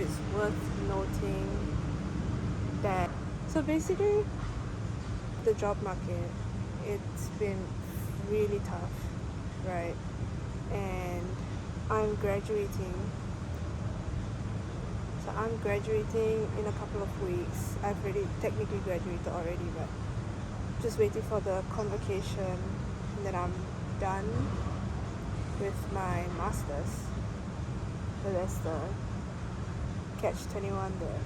it's worth noting that, so basically the job market, it's been really tough, right? And I'm graduating. So I'm graduating in a couple of weeks. I've already technically graduated already, but just waiting for the convocation, and then I'm done with my master's. So that's the catch-21 there.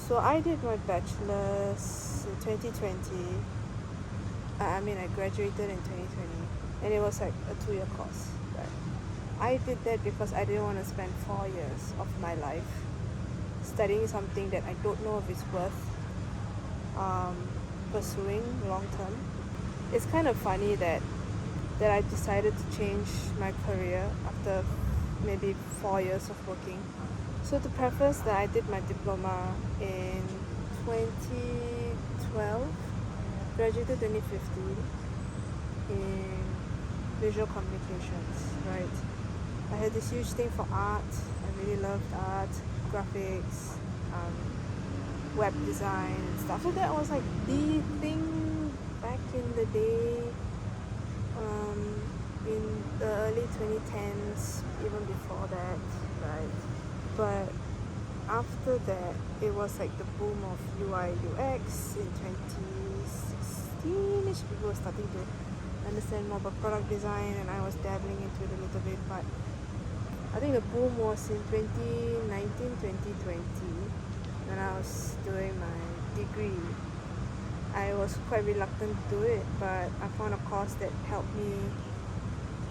So I did my bachelor's in 2020. I graduated in 2020, and it was like a 2-year course. Right? I did that because I didn't want to spend 4 years of my life studying something that I don't know if it's worth pursuing long term. It's kind of funny that I decided to change my career after maybe 4 years of working. So to preface that, I did my diploma in 2012, graduated 2015 in visual communications, right? I had this huge thing for art. I really loved art, graphics, web design and stuff. So that was like the thing back in the day, in the early 2010s, even before that, right? But after that, it was like the boom of UI UX in 2016ish. People were starting to understand more about product design, and I was dabbling into it a little bit, but I think the boom was in 2019, 2020 when I was doing my degree. I was quite reluctant to do it, but I found a course that helped me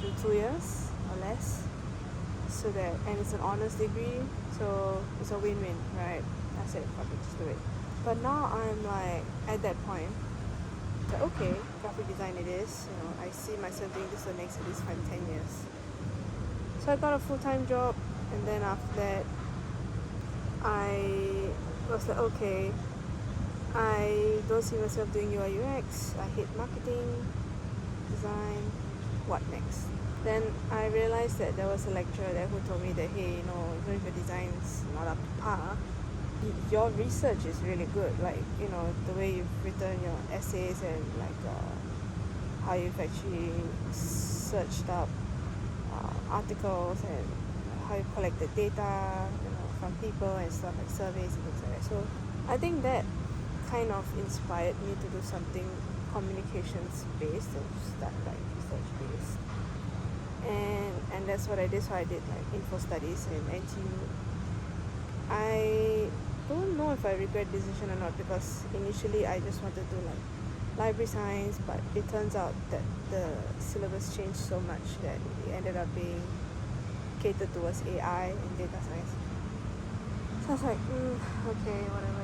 do 2 years or less. And it's an honors degree, so it's a win-win, right? I said, fuck it, just do it. But now I'm like at that point, like, okay, graphic design it is. I see myself doing this for the next at least 5-10 years. So I got a full-time job, and then after that, I was like, okay, I don't see myself doing UI UX. I hate marketing, design. What next? Then I realized that there was a lecturer there who told me that, hey, even if your design's not up to par, your research is really good. Like, the way you've written your essays and how you've actually searched up articles and how you collect the data, from people and stuff like surveys and things like that. So I think that kind of inspired me to do something communications based and start research based. And that's what I did. So I did info studies in NTU. I don't know if I regret decision or not, because initially I just wanted to library science, but it turns out that the syllabus changed so much that it ended up being catered towards AI and data science. So I was like, okay, whatever,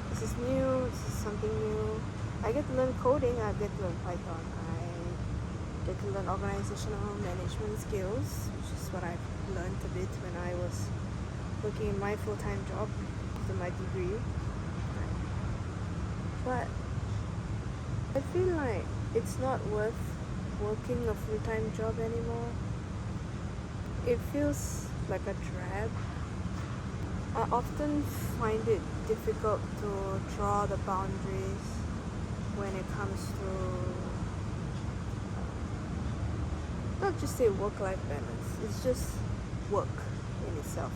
this is new, this is something new. I get to learn coding, I get to learn Python, I get to learn organizational management skills, which is what I've learned a bit when I was working in my full-time job after my degree. But I feel like it's not worth working a full-time job anymore. It feels like a drag. I often find it difficult to draw the boundaries when it comes to not just say work-life balance, it's just work in itself.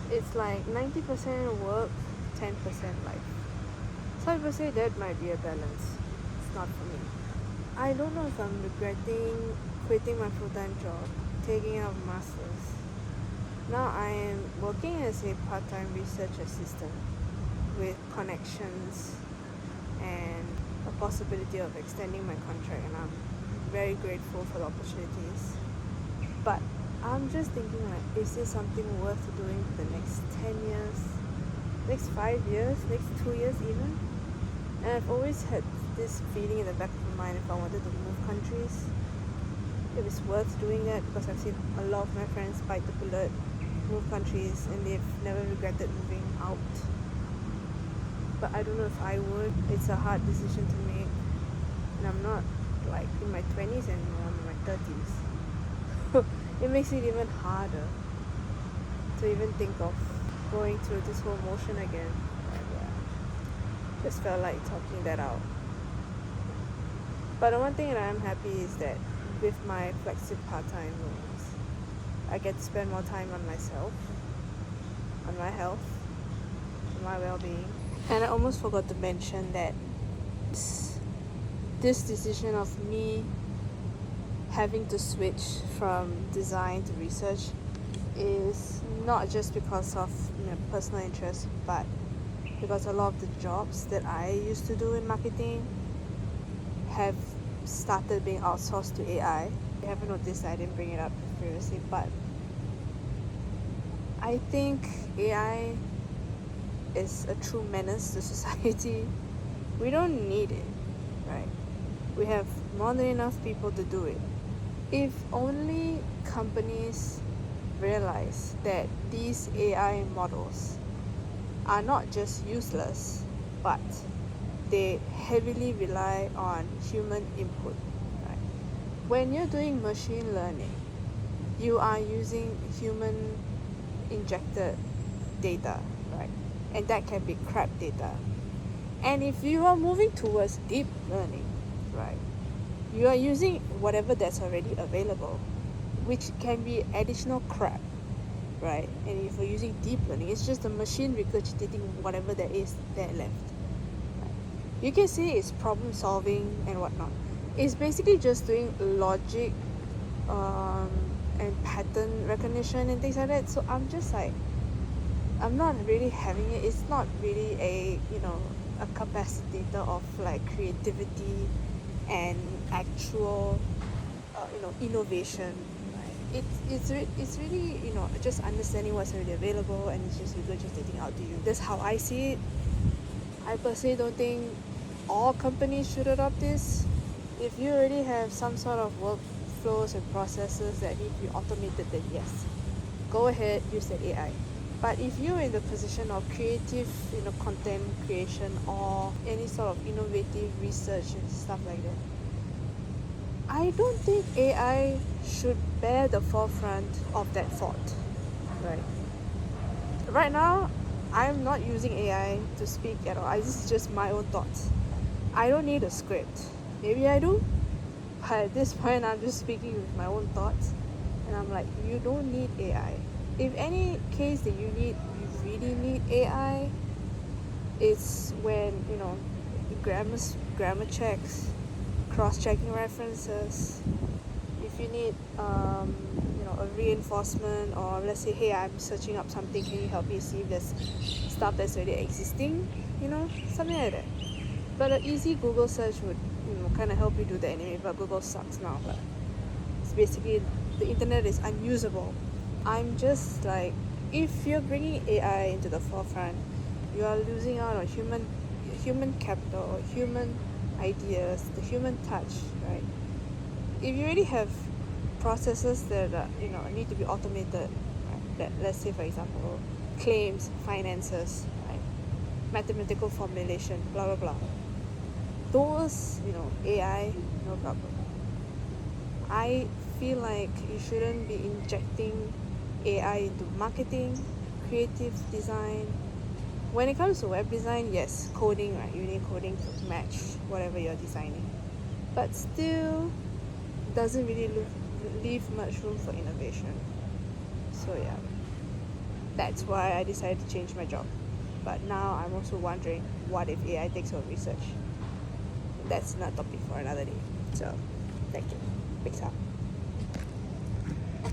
It's like 90% work, 10% life. Some people say that might be a balance. It's not for me. I don't know if I'm regretting quitting my full-time job, taking out a master's. Now I am working as a part-time research assistant with connections and a possibility of extending my contract, and I'm very grateful for the opportunities. But I'm just thinking, is this something worth doing for the next 10 years, next 5 years, next 2 years even? And I've always had this feeling in the back of my mind, if I wanted to move countries, if it's worth doing that, because I've seen a lot of my friends bite the bullet, move countries, and they've never regretted moving out. But I don't know if I would. It's a hard decision to make, and I'm not in my 20s anymore, I'm in my 30s. It makes it even harder to even think of going through this whole motion again. And just felt like talking that out. But the one thing that I'm happy is that with my flexible part-time roles, I get to spend more time on myself, on my health, on my well-being. And I almost forgot to mention that this decision of me having to switch from design to research is not just because of personal interest, but because a lot of the jobs that I used to do in marketing have started being outsourced to AI. You haven't noticed, I didn't bring it up previously, but I think AI is a true menace to society. We don't need it, right? We have more than enough people to do it. If only companies realize that these AI models are not just useless, but they heavily rely on human input, right? When you're doing machine learning, you are using human injected data, right? And that can be crap data. And if you are moving towards deep learning, right, you are using whatever that's already available, which can be additional crap, right? And if you're using deep learning, it's just a machine regurgitating whatever there is there left. You can say it's problem solving and whatnot. It's basically just doing logic and pattern recognition and things like that. So I'm just like, I'm not really having it. It's not really a capacitator of like creativity and actual innovation. Right? It's really just understanding what's already available and it's just regurgitating out to you. That's how I see it. I personally don't think all companies should adopt this. If you already have some sort of workflows and processes that need to be automated, then yes, go ahead, use that AI. But if you're in the position of creative, content creation or any sort of innovative research and stuff like that, I don't think AI should bear the forefront of that thought, right? Right now, I'm not using AI to speak at all. This is just my own thoughts. I don't need a script. Maybe I do, but at this point, I'm just speaking with my own thoughts, and I'm like, you don't need AI. If any case that you really need AI, it's when grammar checks, cross-checking references. If you need a reinforcement, or let's say, hey, I'm searching up something, can you help me see if there's stuff that's already existing, something like that. But an easy Google search would kind of help you do that anyway. But Google sucks now. But it's basically, the internet is unusable. I'm just like, if you're bringing AI into the forefront, you are losing out on human capital, human ideas, the human touch, right? If you already have processes that need to be automated, right? That, let's say for example, claims, finances, right? Mathematical formulation, blah blah blah. Those AI, no problem. I feel like you shouldn't be injecting AI into marketing, creative design. When it comes to web design, yes, coding, right? You need coding to match whatever you're designing, but still doesn't really leave much room for innovation. So yeah, that's why I decided to change my job. But now I'm also wondering, what if AI takes over research? That's not a topic for another day. So thank you. Peace out.